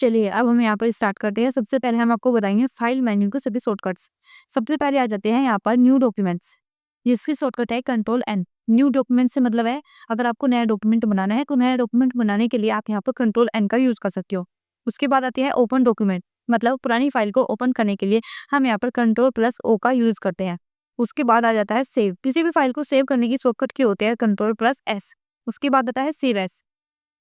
चलिए अब हम यहाँ पर स्टार्ट करते हैं। सबसे पहले हम आपको बताएंगे फाइल मेन्यू के सभी शॉर्टकट्स। सबसे पहले आ जाते हैं यहाँ पर न्यू डॉक्यूमेंट्स, जिसकी शॉर्टकट है कंट्रोल एन। न्यू डॉक्यूमेंट से मतलब है अगर आपको नया डॉक्यूमेंट बनाना है तो नया डॉक्यूमेंट बनाने के लिए आप यहाँ पर कंट्रोल एन का यूज कर सकते हो। उसके बाद आती है ओपन डॉक्यूमेंट, मतलब पुरानी फाइल को ओपन करने के लिए हम यहाँ पर कंट्रोल प्लस ओ का यूज करते हैं। उसके बाद आ जाता है सेव। किसी भी फाइल को सेव करने की शॉर्टकट की होते हैं कंट्रोल प्लस एस। उसके बाद आता है सेव एस,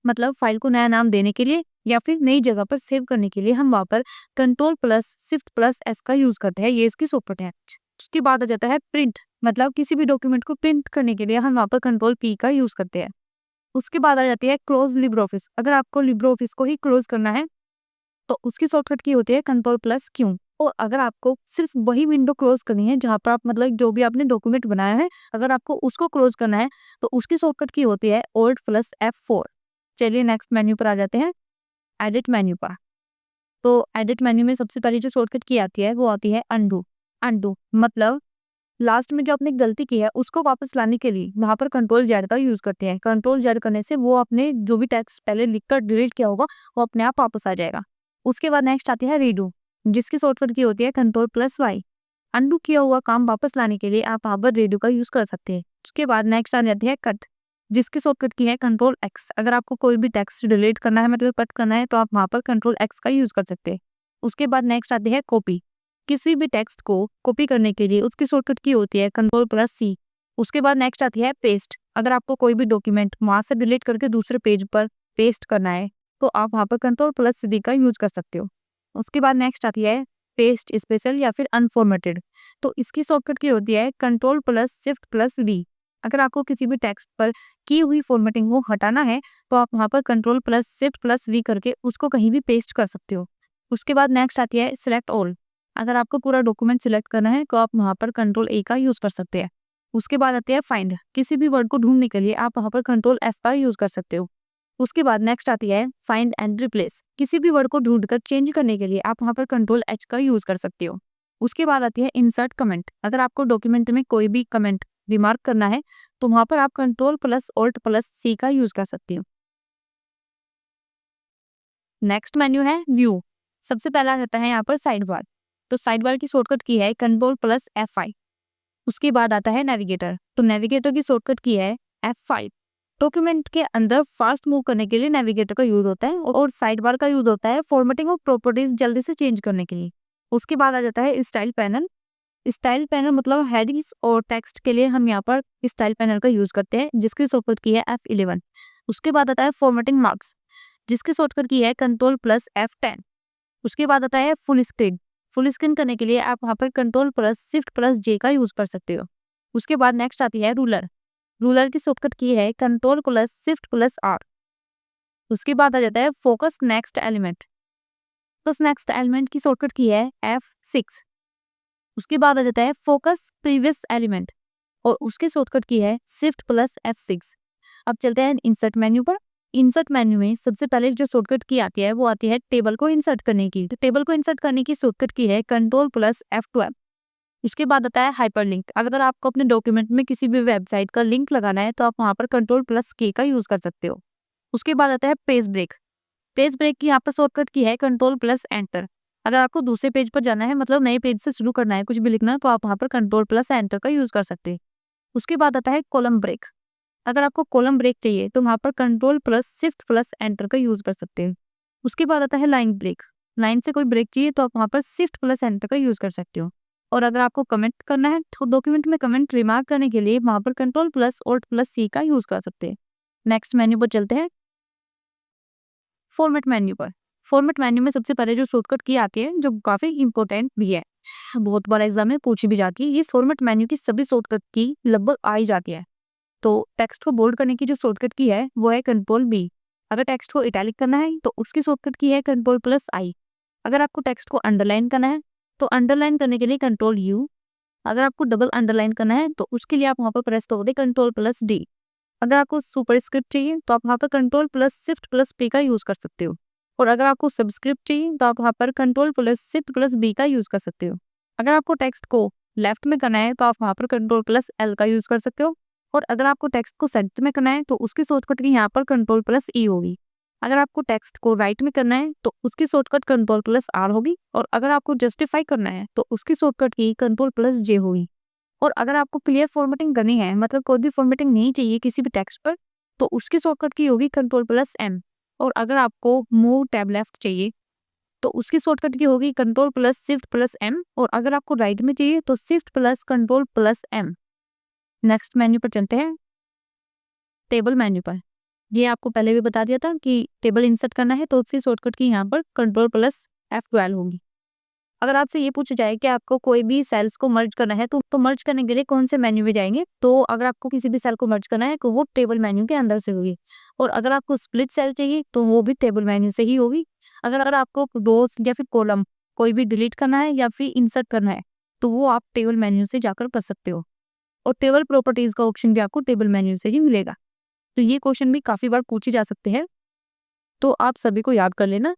मतलब फाइल को नया नाम देने के लिए या फिर नई जगह पर सेव करने के लिए हम वहाँ पर control plus shift plus S का यूज करते हैं। ये इसकी शॉर्टकट है। उसके बाद आ जाता है प्रिंट, मतलब किसी भी डॉक्यूमेंट को प्रिंट करने के लिए हम वहाँ पर कंट्रोल पी का यूज करते हैं। उसके बाद आ जाती है क्लोज लिब्रे ऑफिस। अगर आपको लिब्रे ऑफिस को ही क्लोज करना है तो उसकी शॉर्टकट की होती है कंट्रोल प्लस क्यू। और अगर आपको सिर्फ वही विंडो क्लोज करनी है जहाँ पर आप मतलब जो भी आपने डॉक्यूमेंट बनाया है, अगर आपको उसको क्लोज करना है तो उसकी शॉर्टकट की होती है ऑल्ट प्लस F4। चलिए नेक्स्ट मेन्यू पर आ जाते हैं, एडिट मेन्यू पर। तो एडिट मेन्यू में सबसे पहले जो शॉर्टकट की आती है वो आती है अनडू। अनडू मतलब लास्ट में जो आपने गलती की है उसको वापस लाने के लिए वहां पर कंट्रोल जेड का यूज करते हैं। कंट्रोल जेड करने से वो अपने जो भी टेक्स्ट पहले लिखकर डिलीट किया होगा वो अपने आप वापस आ जाएगा। उसके बाद नेक्स्ट आती है रीडू, जिसकी शॉर्टकट की होती है कंट्रोल प्लस वाई। अनडू किया हुआ काम वापस लाने के लिए आप वहां पर रीडू का यूज कर सकते हैं। उसके बाद नेक्स्ट आ जाती है कट, जिसकी शॉर्टकट की है कंट्रोल एक्स। अगर आपको कोई भी टेक्स्ट डिलीट करना है मतलब कट करना है तो आप वहां पर कंट्रोल एक्स का यूज कर सकते हैं। उसके बाद नेक्स्ट आती है कॉपी। किसी भी टेक्स्ट को कॉपी करने के लिए उसकी शॉर्टकट की होती है कंट्रोल प्लस सी। उसके बाद नेक्स्ट आती है पेस्ट। अगर आपको कोई भी डॉक्यूमेंट वहां से डिलीट करके दूसरे पेज पर पेस्ट करना है तो आप वहां पर कंट्रोल प्लस सी का यूज कर सकते हो। उसके बाद नेक्स्ट आती है पेस्ट स्पेशल या फिर अनफॉर्मेटेड। तो इसकी शॉर्टकट की होती है control plus shift plus V. अगर आपको किसी भी टेक्स्ट पर की हुई फॉर्मेटिंग को हटाना है तो आप वहां पर control plus shift plus V करके उसको कहीं भी पेस्ट कर सकते हो। उसके बाद नेक्स्ट आती है सिलेक्ट ऑल। अगर आपको पूरा डॉक्यूमेंट सिलेक्ट करना है तो आप वहां पर कंट्रोल ए का यूज कर सकते हैं। उसके बाद आते हैं फाइंड। किसी भी वर्ड को ढूंढने के लिए आप वहां पर कंट्रोल एफ का यूज कर सकते हो। उसके बाद नेक्स्ट आती है फाइंड एंड रिप्लेस। किसी भी वर्ड को ढूंढकर चेंज करने के लिए आप वहां पर कंट्रोल एच का यूज कर सकते हो। उसके बाद आती है इंसर्ट कमेंट। अगर आपको डॉक्यूमेंट में कोई भी कमेंट रिमार्क करना है तो वहां पर आप कंट्रोल प्लस ऑल्ट प्लस सी का यूज कर सकते हो। नेक्स्ट मेन्यू है व्यू। सबसे पहला रहता है यहाँ पर साइड बार। तो साइड बार की शॉर्टकट की है कंट्रोल प्लस F5। उसके बाद आता है नेविगेटर। तो नेविगेटर की शॉर्टकट की है F5। डॉक्यूमेंट के अंदर फास्ट मूव करने के लिए नेविगेटर का यूज होता है और साइड बार का यूज होता है फॉर्मेटिंग और प्रॉपर्टीज जल्दी से चेंज करने के लिए। उसके बाद आ जाता है स्टाइल पैनल। स्टाइल पैनल मतलब हेडिंग्स और टेक्स्ट के लिए हम यहाँ पर स्टाइल पैनल का यूज करते हैं, जिसकी शॉर्टकट की है F11। उसके बाद आता है फॉर्मेटिंग मार्क्स, जिसकी शॉर्टकट की है कंट्रोल प्लस F10। उसके बाद आता है फुल स्क्रीन। फुल स्क्रीन करने के लिए आप वहाँ पर कंट्रोल प्लस शिफ्ट प्लस जे का यूज कर सकते हो। उसके बाद नेक्स्ट आती है रूलर। रूलर की शॉर्टकट की है control plus shift plus R. उसके बाद आ जाता है focus next element. Focus next element की शॉर्टकट की है F6। उसके बाद आ जाता है फोकस प्रीवियस एलिमेंट और उसके शॉर्टकट की है शिफ्ट प्लस F6। अब चलते हैं इंसर्ट मेन्यू पर। इंसर्ट मेन्यू में सबसे पहले जो शॉर्टकट की आती है वो आती है टेबल को इंसर्ट करने की। तो टेबल को इंसर्ट करने की शॉर्टकट की है कंट्रोल प्लस F12। उसके बाद आता है हाइपरलिंक। अगर आपको अपने डॉक्यूमेंट में किसी भी वेबसाइट का लिंक लगाना है तो आप वहां पर कंट्रोल प्लस के का यूज कर सकते हो। उसके बाद आता है पेज ब्रेक। पेज ब्रेक की यहाँ पर शॉर्टकट की है कंट्रोल प्लस एंटर। अगर आपको दूसरे पेज पर जाना है मतलब नए पेज से शुरू करना है कुछ भी लिखना है तो आप वहां पर कंट्रोल प्लस एंटर का यूज कर सकते हैं। उसके बाद आता है कॉलम ब्रेक। अगर आपको कॉलम ब्रेक चाहिए तो वहां पर control plus shift plus enter का यूज कर सकते हैं। उसके बाद आता है लाइन ब्रेक। लाइन से कोई ब्रेक चाहिए तो आप वहां पर शिफ्ट प्लस एंटर का यूज कर सकते हो। और अगर आपको कमेंट करना है तो डॉक्यूमेंट में कमेंट रिमार्क करने के लिए वहां पर कंट्रोल प्लस ऑल्ट प्लस सी का यूज कर सकते हैं। नेक्स्ट मेन्यू पर चलते हैं, फॉर्मेट मेन्यू पर। फॉर्मेट मेन्यू में सबसे पहले जो शॉर्टकट की आती है जो काफी इंपॉर्टेंट भी है, बहुत बार एग्जाम में पूछी भी जाती है। ये फॉर्मेट मेन्यू की सभी शॉर्टकट की लगभग आ ही जाती है। तो टेक्स्ट को बोल्ड करने की जो शॉर्टकट की है वो है कंट्रोल बी। अगर टेक्स्ट को इटैलिक करना है तो उसकी शॉर्टकट की है कंट्रोल प्लस आई। अगर आपको टेक्स्ट को अंडरलाइन करना है तो अंडरलाइन करने के लिए कंट्रोल यू। अगर आपको डबल अंडरलाइन करना है तो उसके लिए आप वहां पर प्रेस करोगे कंट्रोल प्लस डी। अगर आपको सुपरस्क्रिप्ट चाहिए तो आप वहां पर control plus shift plus P का यूज कर सकते हो। और अगर आपको सबस्क्रिप्ट चाहिए तो आप वहां पर control plus shift plus B का यूज कर सकते हो। अगर आपको टेक्स्ट को लेफ्ट में करना है तो आप वहां पर कंट्रोल प्लस एल का यूज कर सकते हो। और अगर आपको टेक्स्ट को सेंटर में करना है तो उसकी शॉर्टकट की यहाँ पर कंट्रोल प्लस ई होगी। अगर आपको टेक्स्ट को राइट में करना है तो उसकी शॉर्टकट Ctrl+R होगी, और अगर आपको जस्टिफाई करना है तो उसकी शॉर्टकट की Ctrl+J होगी। और अगर आपको क्लियर फॉर्मेटिंग करनी है, मतलब कोई भी फॉर्मेटिंग नहीं चाहिए किसी भी टेक्स्ट पर, तो उसकी शॉर्टकट की होगी Ctrl+M। और अगर आपको मूव टैब लेफ्ट चाहिए तो उसकी शॉर्टकट की होगी Ctrl+Shift+M। और अगर आपको राइट में चाहिए तो Shift+Ctrl+M। नेक्स्ट मेन्यू पर चलते हैं, टेबल मेन्यू पर। ये आपको पहले भी बता दिया था कि टेबल इंसर्ट करना है तो उसकी शॉर्टकट की यहाँ पर Ctrl+F12 होगी। अगर आपसे ये पूछा जाए कि आपको कोई भी सेल्स को मर्ज करना है तो मर्ज करने के लिए कौन से मेन्यू में जाएंगे, तो अगर आपको किसी भी सेल को मर्ज करना है तो वो टेबल मेन्यू के अंदर से होगी। और अगर आपको स्प्लिट सेल चाहिए तो वो भी टेबल मेन्यू से ही होगी। अगर आपको रोज या फिर कॉलम कोई भी डिलीट करना है या फिर इंसर्ट करना है तो वो आप टेबल मेन्यू से जाकर कर सकते हो। और टेबल प्रॉपर्टीज का ऑप्शन भी आपको टेबल मेन्यू से ही मिलेगा। तो ये क्वेश्चन भी काफी बार पूछे जा सकते हैं, तो आप सभी को याद कर लेना।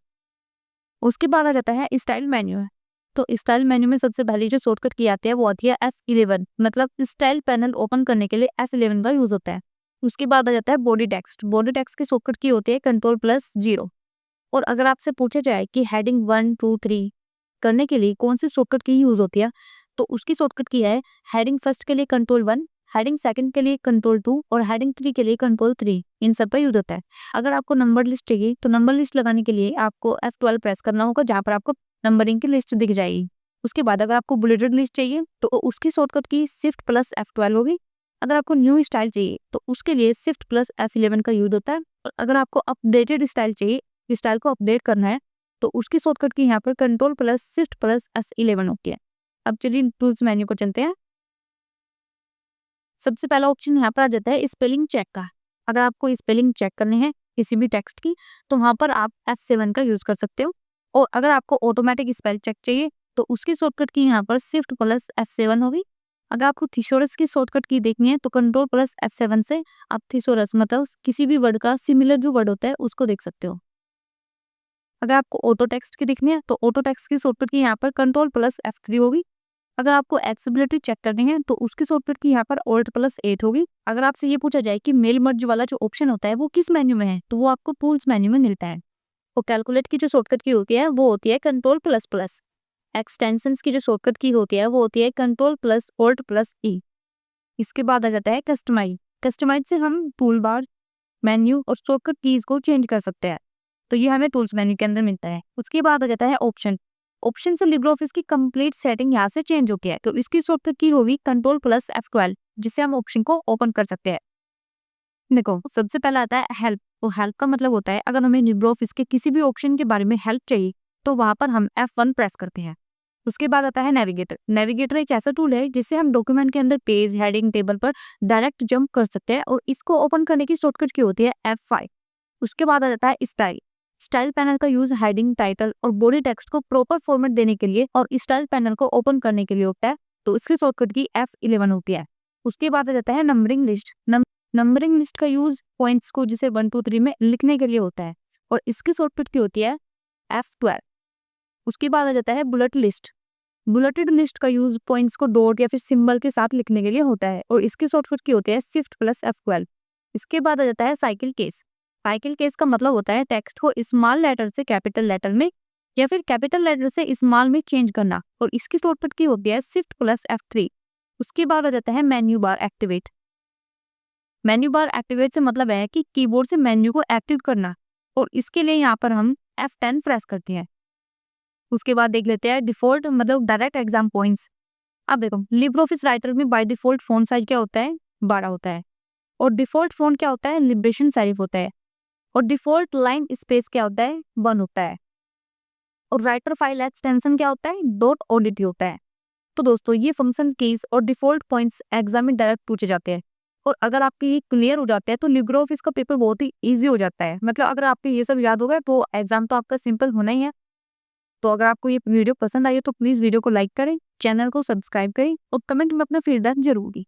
उसके बाद आ जाता है स्टाइल मेन्यू है। तो स्टाइल मेन्यू में सबसे पहले जो शॉर्टकट की आती है वो आती है F11, मतलब स्टाइल पैनल ओपन करने के लिए F11 का यूज होता है। उसके बाद आ जाता है बॉडी टेक्स्ट। बॉडी टेक्स्ट की शॉर्टकट की होती है Ctrl+0। और अगर आपसे पूछा जाए कि हेडिंग 1 2 3 करने के लिए कौन सी शॉर्टकट की यूज होती है, तो उसकी शॉर्टकट की है हेडिंग फर्स्ट के लिए Ctrl+1, हेडिंग सेकंड के लिए Ctrl+2 और हेडिंग 3 के लिए Ctrl+3। इन सब का यूज होता है। अगर आपको नंबर लिस्ट चाहिए तो नंबर लिस्ट लगाने के लिए आपको F12 प्रेस करना होगा, जहाँ पर आपको नंबरिंग की लिस्ट दिख जाएगी। उसके बाद अगर आपको बुलेटेड लिस्ट चाहिए तो उसकी शॉर्टकट की Shift+F12 होगी। अगर आपको न्यू स्टाइल चाहिए तो उसके लिए Shift+F11 का यूज होता है। और अगर आपको अपडेटेड स्टाइल चाहिए, स्टाइल को अपडेट करना है, तो उसकी शॉर्टकट की यहाँ पर Ctrl+Shift+F11 होती है। अब चलिए टूल्स मेन्यू को चलते हैं। सबसे पहला ऑप्शन यहाँ पर आ जाता है स्पेलिंग चेक का। अगर आपको स्पेलिंग चेक करनी है किसी भी टेक्स्ट की तो वहाँ पर आप F7 का यूज कर सकते हो। और अगर आपको ऑटोमेटिक स्पेल चेक चाहिए तो उसकी शॉर्टकट की यहाँ पर Shift+F7 होगी। अगर आपको थिसोरस की शॉर्टकट की देखनी है तो Ctrl+F7 से आप थिसोरस मतलब किसी भी वर्ड का सिमिलर जो वर्ड होता है उसको देख सकते हो। अगर आपको ऑटो टेक्स्ट की दिखनी है तो ऑटो टेक्स्ट की शॉर्टकट की यहाँ पर Ctrl+F3 होगी। अगर आपको एक्सेसिबिलिटी चेक करनी है तो उसकी शॉर्टकट की यहाँ पर Alt+8 होगी। अगर आपसे ये पूछा जाए कि मेल मर्ज वाला जो ऑप्शन होता है वो किस मेन्यू में है, तो वो आपको टूल्स मेन्यू में मिलता है। और कैलकुलेट की जो शॉर्टकट की होती है वो होती है Ctrl++। एक्सटेंशंस की जो शॉर्टकट की होती है वो होती है Ctrl+Alt+E। इसके बाद आ जाता है कस्टमाइज। कस्टमाइज से हम टूल बार, मेन्यू और शॉर्टकट कीज को चेंज कर सकते हैं। तो ये हमें टूल्स मेन्यू के अंदर मिलता है। उसके बाद आ जाता है ऑप्शन। ऑप्शन से लिब्रियोफिस की कंप्लीट सेटिंग यहाँ से चेंज होती है। तो इसकी शॉर्टकट की होगी Ctrl+F12, जिससे हम ऑप्शन को ओपन कर सकते हैं। देखो सबसे पहला आता है हेल्प। तो हेल्प का मतलब होता है अगर हमें लिब्रियोफिस के किसी भी ऑप्शन के बारे में हेल्प चाहिए तो वहां पर हम F1 प्रेस करते हैं। उसके बाद आता है नेविगेटर। नेविगेटर एक ऐसा टूल है जिससे हम डॉक्यूमेंट के अंदर पेज, हेडिंग, टेबल पर डायरेक्ट जंप कर सकते हैं। और इसको ओपन करने की शॉर्टकट की होती है F5। उसके बाद आ जाता है स्टाइल। स्टाइल पैनल का यूज हेडिंग, टाइटल और बॉडी टेक्स्ट को प्रॉपर फॉर्मेट देने के लिए और स्टाइल पैनल को ओपन करने के लिए होता है। तो इसकी शॉर्टकट की F11 होती है। उसके बाद आ जाता है नंबरिंग लिस्ट। नंबरिंग लिस्ट का यूज पॉइंट्स को जिसे 1 2 3 में लिखने के लिए होता है और इसकी शॉर्टकट की होती है F12। उसके बाद आ जाता है बुलेट लिस्ट। बुलेटेड लिस्ट का यूज पॉइंट्स को डॉट या फिर सिंबल के साथ लिखने के लिए होता है और इसकी शॉर्टकट की होती है Shift+F12। इसके बाद आ जाता है साइकिल केस। साइकिल केस का मतलब होता है टेक्स्ट को स्मॉल लेटर से कैपिटल लेटर में या फिर कैपिटल लेटर से स्मॉल में चेंज करना और इसकी शॉर्टकट की होती है Shift+F3। उसके बाद आ जाता है menu bar activate. Menu bar activate से मतलब है कि कीबोर्ड से मेन्यू को एक्टिव करना और इसके लिए यहाँ पर हम F10 प्रेस करते हैं। उसके बाद देख लेते हैं डिफॉल्ट मतलब डायरेक्ट एग्जाम पॉइंट्स। अब देखो लिब्रियोफिस राइटर में बाय डिफॉल्ट फॉन्ट साइज क्या होता है, 12 होता है। और डिफॉल्ट फॉन्ट क्या होता है, लिबरेशन सेरिफ होता है। और डिफॉल्ट लाइन स्पेस क्या होता है, 1 होता है। और राइटर फाइल एक्सटेंशन क्या होता है, .odt होता है। तो दोस्तों ये फंक्शन कीज और डिफॉल्ट पॉइंट्स एग्जाम में डायरेक्ट पूछे जाते हैं। और अगर आपके ये क्लियर हो जाते हैं तो लिब्रियोफिस का पेपर बहुत ही इजी हो जाता है। मतलब अगर आपके ये सब याद हो गए तो एग्जाम तो आपका सिंपल होना ही है। तो अगर आपको ये वीडियो पसंद आई है तो प्लीज वीडियो को लाइक करें, चैनल को सब्सक्राइब करें और कमेंट में अपना फीडबैक जरूर दें।